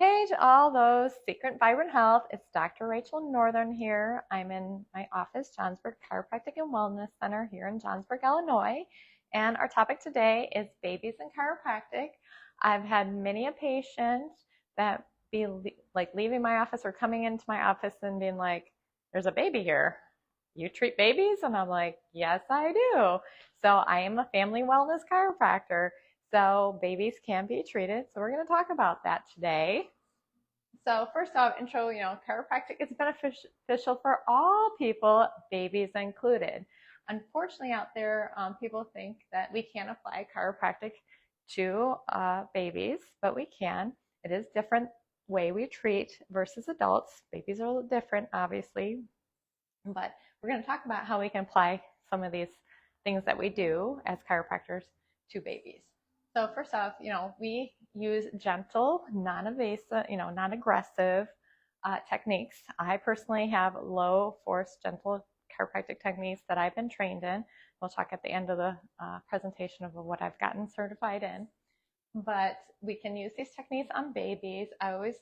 Hey to all those Secret Vibrant Health. It's Dr. Rachel Northern here. I'm in my office, Johnsburg Chiropractic and Wellness Center here in Johnsburg, Illinois. And our topic today is babies and chiropractic. I've had many a patient that be leaving my office or coming into my office and being like, there's a baby here. You treat babies? And I'm like, yes, I do. So I am a family wellness chiropractor. So babies can be treated. So we're going to talk about that today. So first off, intro, chiropractic is beneficial for all people, babies included. Unfortunately, out there, people think that we can't apply chiropractic to babies, but we can. It is different way we treat versus adults. Babies are a little different, obviously, but we're going to talk about how we can apply some of these things that we do as chiropractors to babies. So first off, we use gentle, non-invasive, non-aggressive techniques. I personally have low force, gentle chiropractic techniques that I've been trained in. We'll talk at the end of the presentation of what I've gotten certified in. But we can use these techniques on babies. I always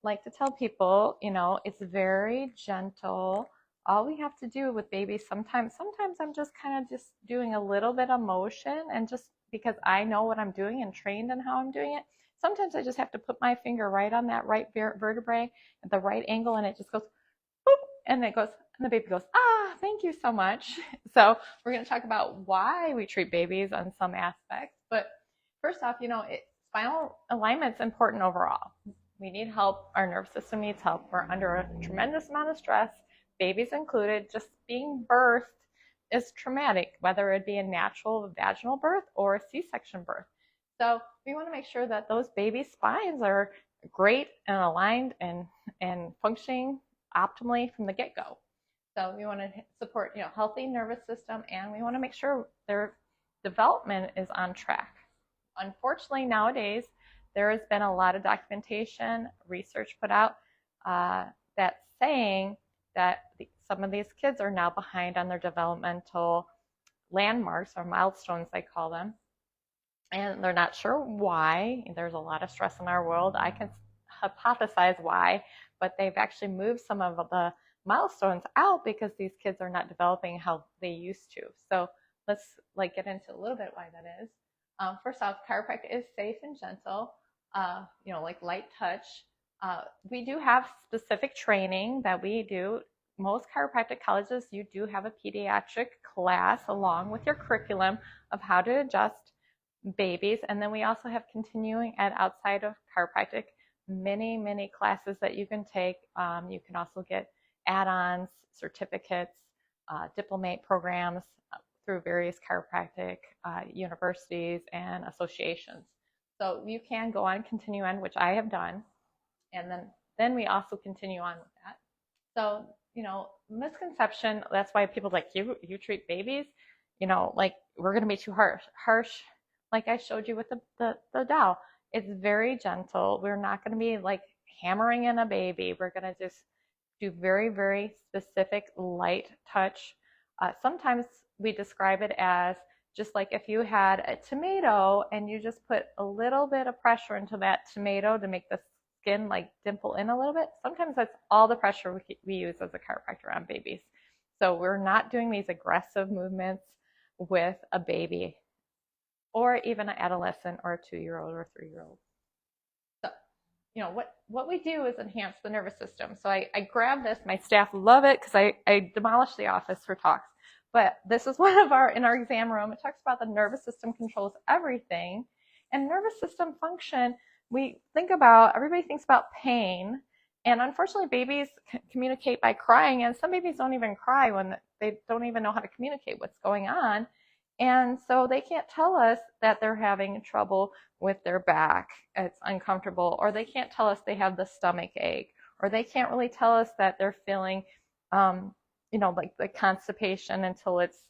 like to tell people, it's very gentle. All we have to do with babies, sometimes I'm just kind of just doing a little bit of motion, and just because I know what I'm doing and trained in how I'm doing it, sometimes I just have to put my finger right on that right vertebrae at the right angle, and it just goes boop, and it goes, and the baby goes, ah, thank you so much. So we're going to talk about why we treat babies on some aspects. But first off, spinal alignment's important overall. We need help. Our nervous system needs help. We're under a tremendous amount of stress, babies included. Just being birthed is traumatic, whether it be a natural vaginal birth or a C-section birth. So we want to make sure that those baby spines are great and aligned and functioning optimally from the get-go. So we want to support, healthy nervous system, and we want to make sure their development is on track. Unfortunately, nowadays, there has been a lot of documentation, research put out that's saying that some of these kids are now behind on their developmental landmarks or milestones, they call them. And they're not sure why. There's a lot of stress in our world. I can hypothesize why, but they've actually moved some of the milestones out because these kids are not developing how they used to. So let's get into a little bit why that is. First off, chiropractic is safe and gentle, like light touch. We do have specific training that we do. Most chiropractic colleges, you do have a pediatric class along with your curriculum of how to adjust babies. And then we also have continuing ed outside of chiropractic, many classes that you can take. You can also get add-ons, certificates, diplomate programs through various chiropractic universities and associations. So you can go on continue on, which I have done. And then we also continue on with that. So, misconception, that's why people like, you treat babies, we're going to be too harsh. Like I showed you with the dowel. It's very gentle. We're not going to be like hammering in a baby. We're going to just do very, very specific light touch. Sometimes we describe it as just like if you had a tomato and you just put a little bit of pressure into that tomato to make the skin dimple in a little bit. Sometimes that's all the pressure we use as a chiropractor on babies. So we're not doing these aggressive movements with a baby or even an adolescent or a 2-year-old or a 3-year-old. So, what we do is enhance the nervous system. So I grab this. My staff love it because I demolish the office for talks. But this is one of in our exam room. It talks about the nervous system controls everything. And nervous system function, everybody thinks about pain. And unfortunately, babies communicate by crying. And some babies don't even cry when they don't even know how to communicate what's going on. And so they can't tell us that they're having trouble with their back. It's uncomfortable. Or they can't tell us they have the stomach ache. Or they can't really tell us that they're feeling like the constipation until it's,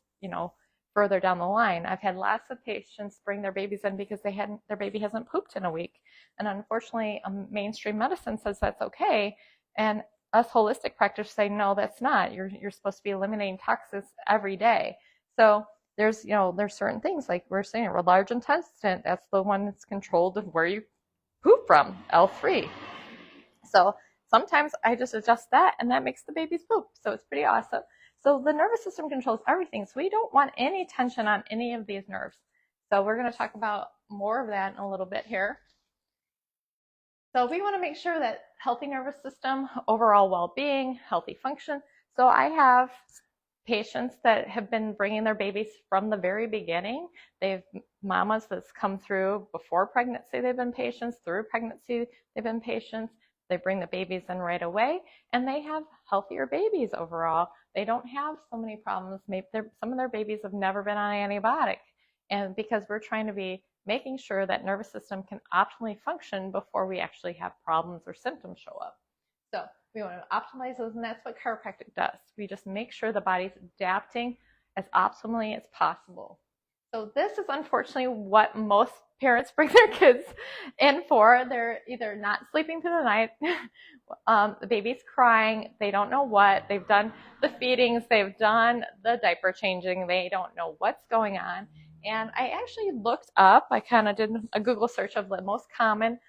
further down the line. I've had lots of patients bring their babies in because their baby hasn't pooped in a week. And unfortunately, mainstream medicine says that's okay. And us holistic practitioners say, no, that's not. You're supposed to be eliminating toxins every day. So there's certain things like we're saying, a large intestine, that's the one that's controlled of where you poop from, L3. So sometimes I just adjust that and that makes the babies poop. So it's pretty awesome. So the nervous system controls everything. So we don't want any tension on any of these nerves. So we're going to talk about more of that in a little bit here. So we want to make sure that healthy nervous system, overall well-being, healthy function. So I have patients that have been bringing their babies from the very beginning. They've mamas that's come through before pregnancy, they've been patients, through pregnancy, they've been patients. They bring the babies in right away and they have healthier babies overall. They don't have so many problems. Maybe some of their babies have never been on antibiotic. And because we're trying to be making sure that nervous system can optimally function before we actually have problems or symptoms show up. So we want to optimize those, and that's what chiropractic does. We just make sure the body's adapting as optimally as possible. So this is unfortunately what most parents bring their kids in for. They're either not sleeping through the night, the baby's crying, they don't know what, they've done the feedings, they've done the diaper changing, they don't know what's going on. And I actually looked up, I kind of did a Google search of the most common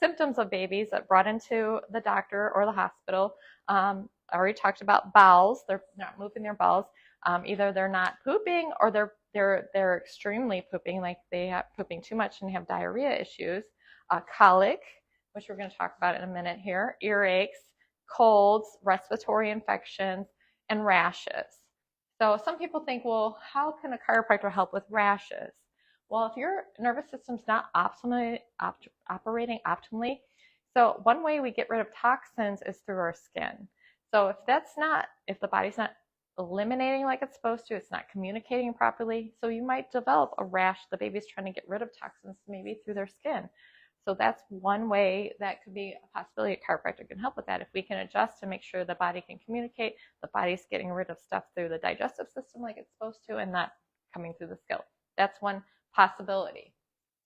symptoms of babies that brought into the doctor or the hospital. I already talked about bowels. They're not moving their bowels. Either they're not pooping or they're extremely pooping, like they have pooping too much and have diarrhea issues. Colic, which we're going to talk about in a minute here. Earaches, colds, respiratory infections, and rashes. So some people think, well, how can a chiropractor help with rashes? Well, if your nervous system's not operating optimally, so one way we get rid of toxins is through our skin. So if the body's not eliminating like it's supposed to, it's not communicating properly, so you might develop a rash. The baby's trying to get rid of toxins maybe through their skin. So that's one way that could be a possibility. A chiropractor can help with that. If we can adjust to make sure the body can communicate, the body's getting rid of stuff through the digestive system like it's supposed to and not coming through the skin. That's one possibility.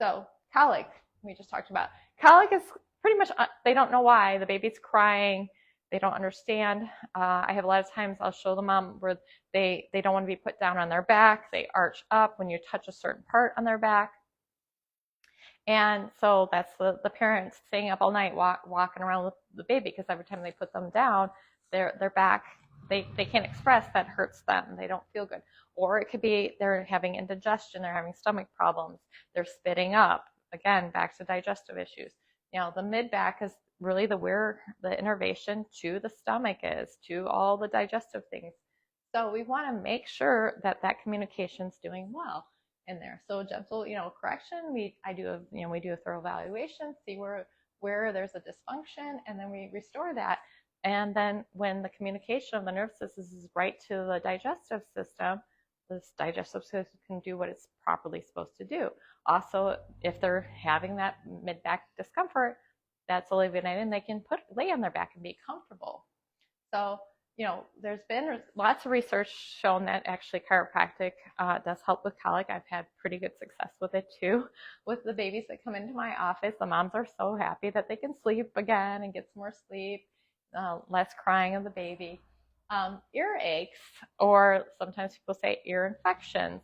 So colic, we just talked about. Colic is pretty much, they don't know why. The baby's crying. They don't understand. I have a lot of times I'll show the mom where they don't want to be put down on their back. They arch up when you touch a certain part on their back. And so that's the parents staying up all night walking around with the baby, because every time they put them down, their back, they can't express, that hurts them. They don't feel good. Or it could be they're having indigestion, they're having stomach problems, they're spitting up. Again, back to digestive issues. The mid-back is really where the innervation to the stomach is, to all the digestive things. So we want to make sure that communication's doing well in there. So gentle, correction. We do a thorough evaluation, see where there's a dysfunction, and then we restore that. And then when the communication of the nervous system is right to the digestive system, this digestive system can do what it's properly supposed to do. Also, if they're having that mid-back discomfort, that's alleviated, and they can lay on their back and be comfortable. So, there's been lots of research shown that actually chiropractic does help with colic. I've had pretty good success with it too. With the babies that come into my office, the moms are so happy that they can sleep again and get some more sleep, less crying of the baby. Earaches, or sometimes people say ear infections.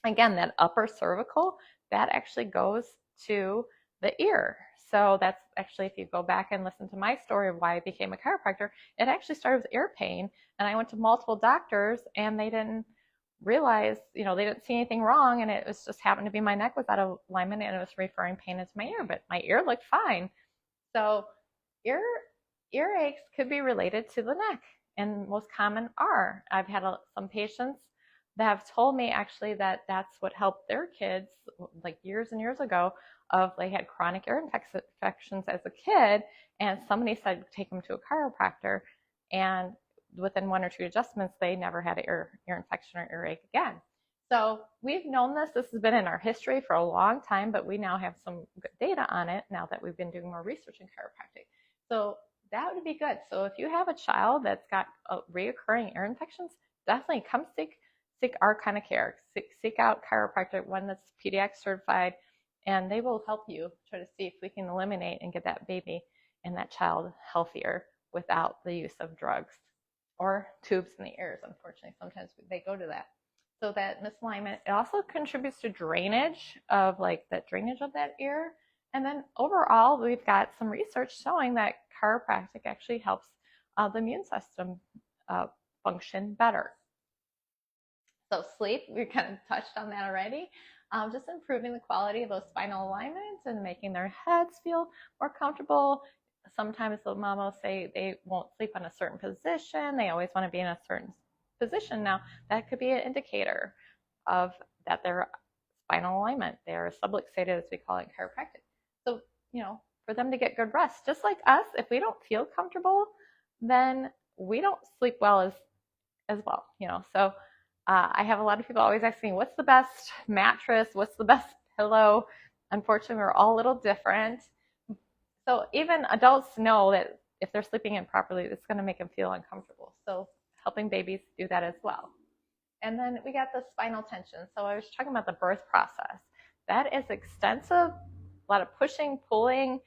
Again, that upper cervical, that actually goes to the ear. So that's actually, if you go back and listen to my story of why I became a chiropractor, it actually started with ear pain. And I went to multiple doctors and they didn't realize, they didn't see anything wrong. And it was just happened to be my neck was out of alignment and it was referring pain into my ear, but my ear looked fine. So earaches could be related to the neck, and most common are. I've had some patients that have told me actually that that's what helped their kids, like years and years ago, they had chronic ear infections as a kid, and somebody said take them to a chiropractor, and within 1 or 2 adjustments, they never had an ear infection or earache again. So we've known this. This has been in our history for a long time, but we now have some good data on it now that we've been doing more research in chiropractic. So that would be good. So if you have a child that's got reoccurring ear infections, definitely come seek our kind of care. Seek out chiropractic, one that's pediatric certified, and they will help you try to see if we can eliminate and get that baby and that child healthier without the use of drugs or tubes in the ears. Unfortunately, sometimes they go to that. So that misalignment, it also contributes to drainage of that ear, And then overall, we've got some research showing that chiropractic actually helps the immune system function better. So sleep, we kind of touched on that already. Just improving the quality of those spinal alignments and making their heads feel more comfortable. Sometimes the mom will say they won't sleep on a certain position. They always want to be in a certain position. Now, that could be an indicator of that their spinal alignment, they're subluxated, as we call it in chiropractic. So, for them to get good rest, just like us, if we don't feel comfortable, then we don't sleep well as well, So I have a lot of people always asking, what's the best mattress? What's the best pillow? Unfortunately, we're all a little different. So even adults know that if they're sleeping improperly, it's going to make them feel uncomfortable. So helping babies do that as well. And then we got the spinal tension. So I was talking about the birth process. That is extensive, a lot of pushing, pulling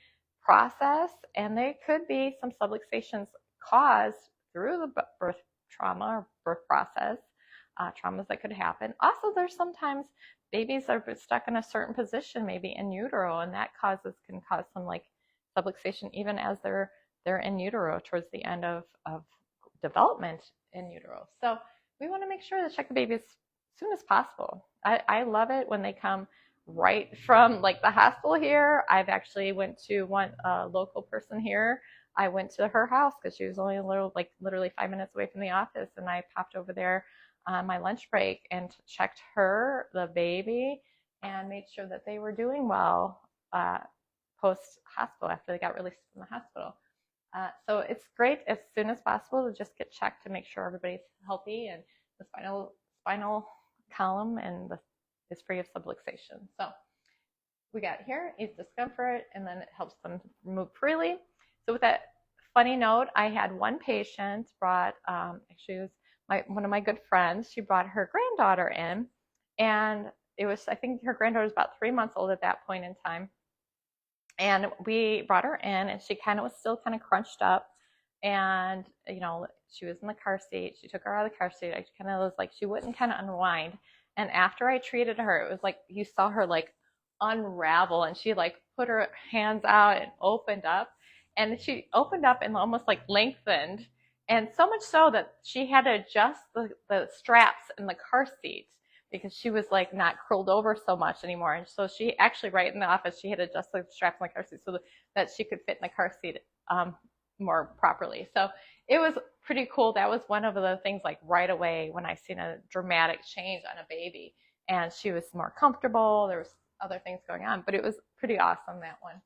process, and there could be some subluxations caused through the birth trauma or birth process, traumas that could happen. Also, there's sometimes babies are stuck in a certain position, maybe in utero, and that can cause some like subluxation even as they're in utero towards the end of development in utero. So we want to make sure to check the baby as soon as possible. I love it when they come right from like the hospital here. I've actually went to one local person here. I went to her house because she was only literally 5 minutes away from the office, and I popped over there on my lunch break and checked her, the baby, and made sure that they were doing well post hospital after they got released from the hospital. So it's great as soon as possible to just get checked to make sure everybody's healthy and the spinal column is free of subluxation. So we got here ease discomfort, and then it helps them move freely. So with that funny note, I had one patient brought, actually it was one of my good friends. She brought her granddaughter in, and I think her granddaughter was about 3 months old at that point in time. And we brought her in, and she was still kind of crunched up, and she was in the car seat. She took her out of the car seat. I kind of was like, she wouldn't kind of unwind. And after I treated her, it was like you saw her like unravel, and she like put her hands out and opened up, and she opened up and almost like lengthened, and so much so that she had to adjust the straps in the car seat because she was like not curled over so much anymore. And so she actually, right in the office, she had to adjust the straps in the car seat so that she could fit in the car seat more properly. So it was pretty cool. That was one of the things like right away when I seen a dramatic change on a baby, and she was more comfortable. There was other things going on, but it was pretty awesome, that one.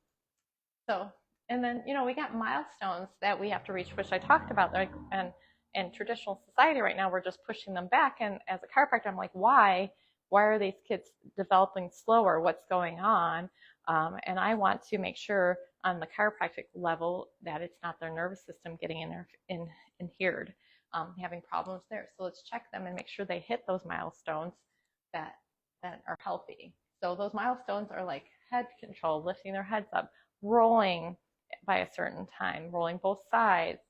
So, and then, we got milestones that we have to reach, which I talked about, like, and in traditional society right now, we're just pushing them back. And as a chiropractor, I'm like, why are these kids developing slower? What's going on? And I want to make sure on the chiropractic level that it's not their nervous system getting adhered, having problems there. So let's check them and make sure they hit those milestones that are healthy. So those milestones are like head control, lifting their heads up, rolling by a certain time, rolling both sides,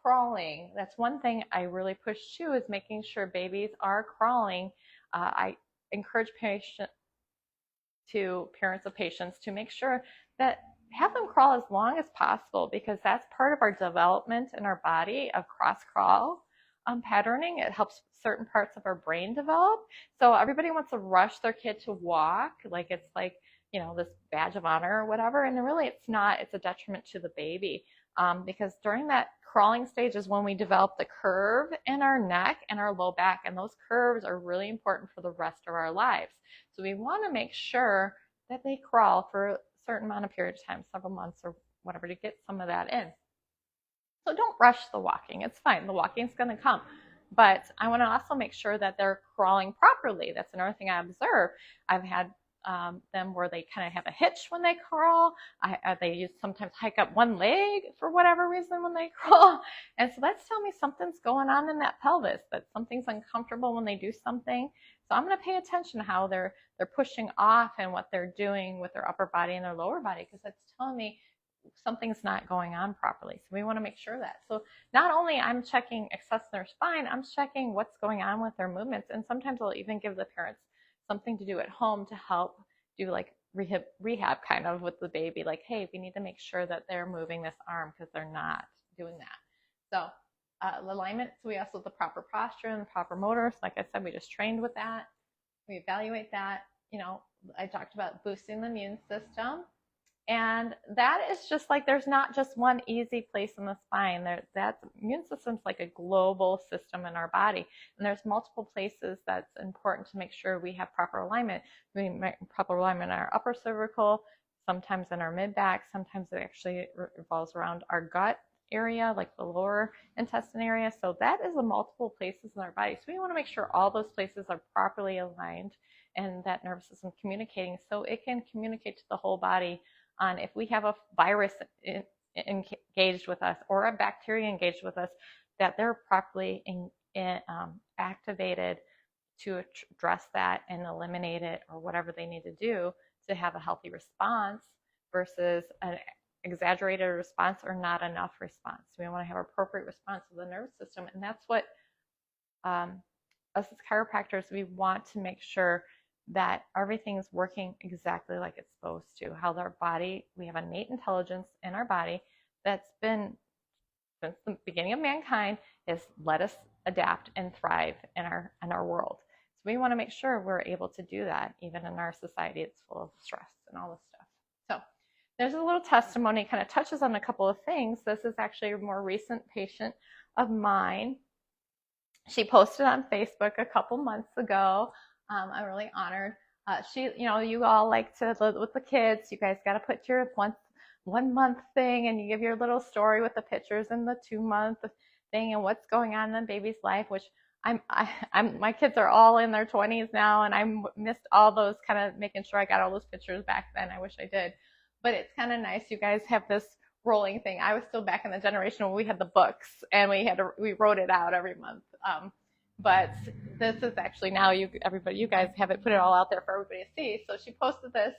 crawling. That's one thing I really push too, is making sure babies are crawling. I encourage parents of patients to make sure that have them crawl as long as possible, because that's part of our development in our body of cross crawl patterning. It helps certain parts of our brain develop. So everybody wants to rush their kid to walk like it's like, this badge of honor or whatever. And really it's not. It's a detriment to the baby. Because during that crawling stage is when we develop the curve in our neck and our low back, and those curves are really important for the rest of our lives. So we want to make sure that they crawl for a certain amount of period of time, several months or whatever, to get some of that in. So don't rush the walking. It's fine. The walking's going to come. But I want to also make sure that they're crawling properly. That's another thing I observe. I've had them where they kind of have a hitch when they crawl. They sometimes hike up one leg for whatever reason when they crawl. And so that's telling me something's going on in that pelvis, that something's uncomfortable when they do something. So I'm going to pay attention to how they're pushing off and what they're doing with their upper body and their lower body, because that's telling me something's not going on properly. So we want to make sure that. So not only I'm checking access their spine, I'm checking what's going on with their movements. And sometimes I'll even give the parents something to do at home to help do like rehab kind of with the baby, like, hey, we need to make sure that they're moving this arm because they're not doing that. So alignment, so we also the proper posture and the proper motor. So like I said, we just trained with that. We evaluate that. I talked about boosting the immune system. And that is just like, there's not just one easy place in the spine. That immune system's like a global system in our body. And there's multiple places that's important to make sure we have proper alignment. We make proper alignment in our upper cervical, sometimes in our mid back, sometimes it actually revolves around our gut area, like the lower intestine area. So that is the multiple places in our body. So we want to make sure all those places are properly aligned and that nervous system communicating so it can communicate to the whole body on if we have a virus engaged with us or a bacteria engaged with us, that they're properly activated to address that and eliminate it or whatever they need to do to have a healthy response versus an exaggerated response or not enough response. We want to have appropriate response to the nervous system, and that's what us as chiropractors, we want to make sure that everything's working exactly like it's supposed to. How our body, we have innate intelligence in our body that's been, since the beginning of mankind, is let us adapt and thrive in our world. So we want to make sure we're able to do that even in our society. It's full of stress and all this stuff. So there's a little testimony, kind of touches on a couple of things. This is actually a more recent patient of mine. She posted on Facebook a couple months ago. I'm really honored. You all like to live with the kids. You guys got to put your 1 month thing, and you give your little story with the pictures and the 2 month thing and what's going on in the baby's life. Which my kids are all in their 20s now, and I missed all those, kind of making sure I got all those pictures back then. I wish I did, but it's kind of nice. You guys have this rolling thing. I was still back in the generation where we had the books and we wrote it out every month. But this is actually now you guys have it, put it all out there for everybody to see. So she posted this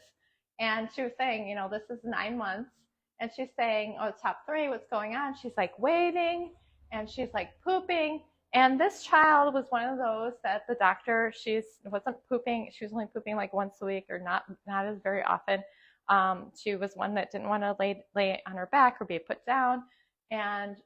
and she was saying, this is 9 months. And she's saying, oh, top 3, what's going on? She's like waiting and she's like pooping. And this child was one of those that the doctor, wasn't pooping. She was only pooping like once a week or not as very often. She was one that didn't want to lay on her back or be put down. And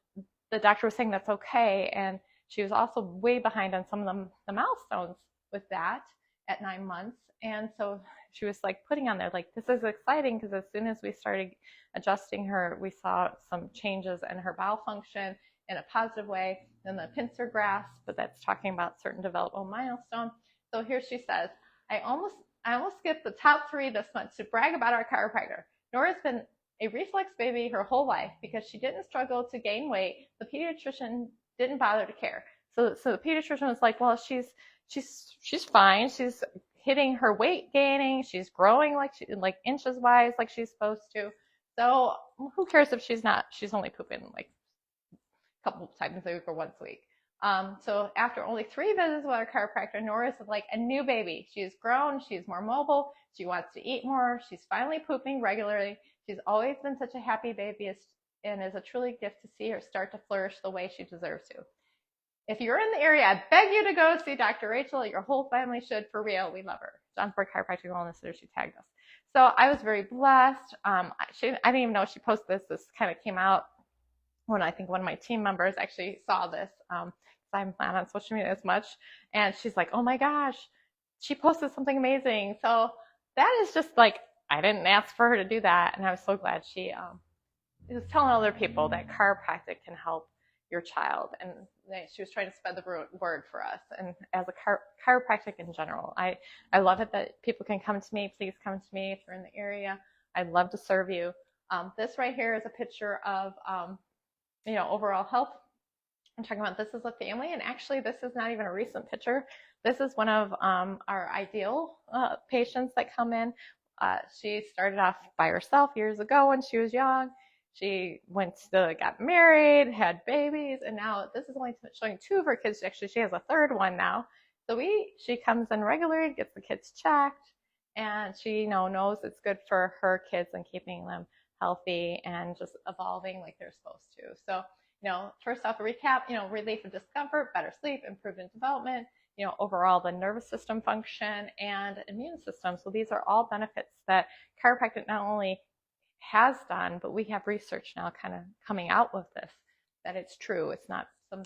the doctor was saying that's okay. And she was also way behind on some of the milestones with that at 9 months. And so she was like putting on there, like, this is exciting, because as soon as we started adjusting her, we saw some changes in her bowel function in a positive way. Then the pincer grasp, but that's talking about certain developmental milestones. So here she says, I almost skipped the top 3 this month to brag about our chiropractor. Nora's been a reflex baby her whole life because she didn't struggle to gain weight. The pediatrician didn't bother to care. So the pediatrician was like, well, she's fine. She's hitting her weight gaining. She's growing like inches wise, like she's supposed to. So who cares if she's only pooping like a couple times a week or once a week. So after only 3 visits with our chiropractor, Nora's like a new baby. She's grown. She's more mobile. She wants to eat more. She's finally pooping regularly. She's always been such a happy baby and is a truly gift to see her start to flourish the way she deserves to. If you're in the area, I beg you to go see Dr. Rachel. Your whole family should, for real. We love her. Johnsburg Chiropractic Wellness Center, she tagged us. So I was very blessed. I didn't even know she posted this. This kind of came out when I think one of my team members actually saw this. I'm not on social media as much. And she's like, oh my gosh, she posted something amazing. So that is just like, I didn't ask for her to do that. And I was so glad she was telling other people that chiropractic can help your child. And she was trying to spread the word for us. And as a chiropractic in general, I love it that people can come to me. Please come to me if you're in the area. I'd love to serve you. This right here is a picture of, overall health. I'm talking about, this is a family, and actually this is not even a recent picture. This is one of our ideal patients that come in. She started off by herself years ago when she was young. She got married, had babies, and now this is only showing 2 of her kids. Actually, she has a 3rd one now. So she comes in regularly, gets the kids checked, and she knows it's good for her kids and keeping them healthy and just evolving like they're supposed to. So, first off, a recap, relief of discomfort, better sleep, improvement development, overall the nervous system function and immune system. So these are all benefits that chiropractic not only has done, but we have research now kind of coming out with this, that it's true. It's not some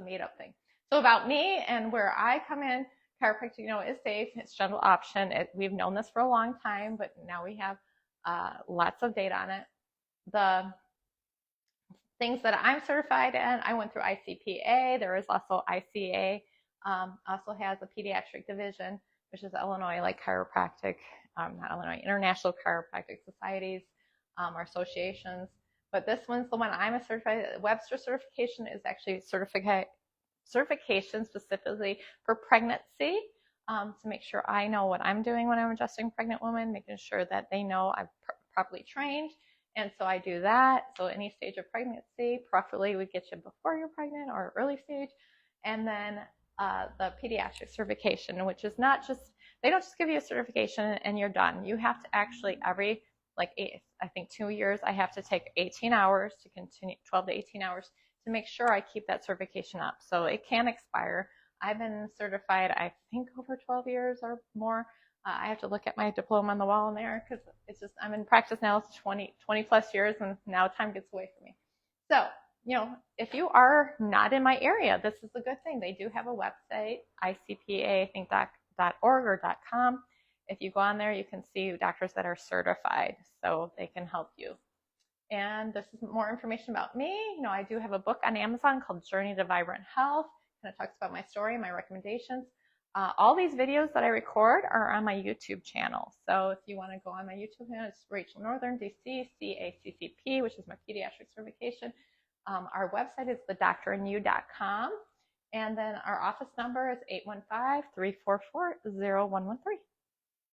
made up thing. So about me and where I come in, chiropractic, is safe. It's a gentle option. We've known this for a long time, but now we have lots of data on it. The things that I'm certified in, I went through ICPA. There is also ICA, also has a pediatric division, which is Illinois, like chiropractic, not Illinois, International Chiropractic Societies, or associations. But this one's the one I'm a certified. Webster certification is actually certification specifically for pregnancy, to make sure I know what I'm doing when I'm adjusting pregnant women, making sure that they know I'm properly trained. And so I do that. So any stage of pregnancy, preferably we get you before you're pregnant or early stage. And then the pediatric certification, which is not just, they don't just give you a certification and you're done. You have to actually every, I think 2 years, I have to take 18 hours to continue, 12 to 18 hours to make sure I keep that certification up. So it can expire. I've been certified, I think, over 12 years or more. I have to look at my diploma on the wall in there because it's just, I'm in practice now 20 plus years, and now time gets away from me. So, if you are not in my area, this is a good thing. They do have a website, ICPA, I think .org or .com. If you go on there, you can see doctors that are certified, so they can help you. And this is more information about me. I do have a book on Amazon called Journey to Vibrant Health. Kind of talks about my story, my recommendations. All these videos that I record are on my YouTube channel. So if you want to go on my YouTube channel, it's Rachel Northern, DC, CACCP, which is my pediatric certification. Our website is thedoctorandyou.com. And then our office number is 815-344-0113.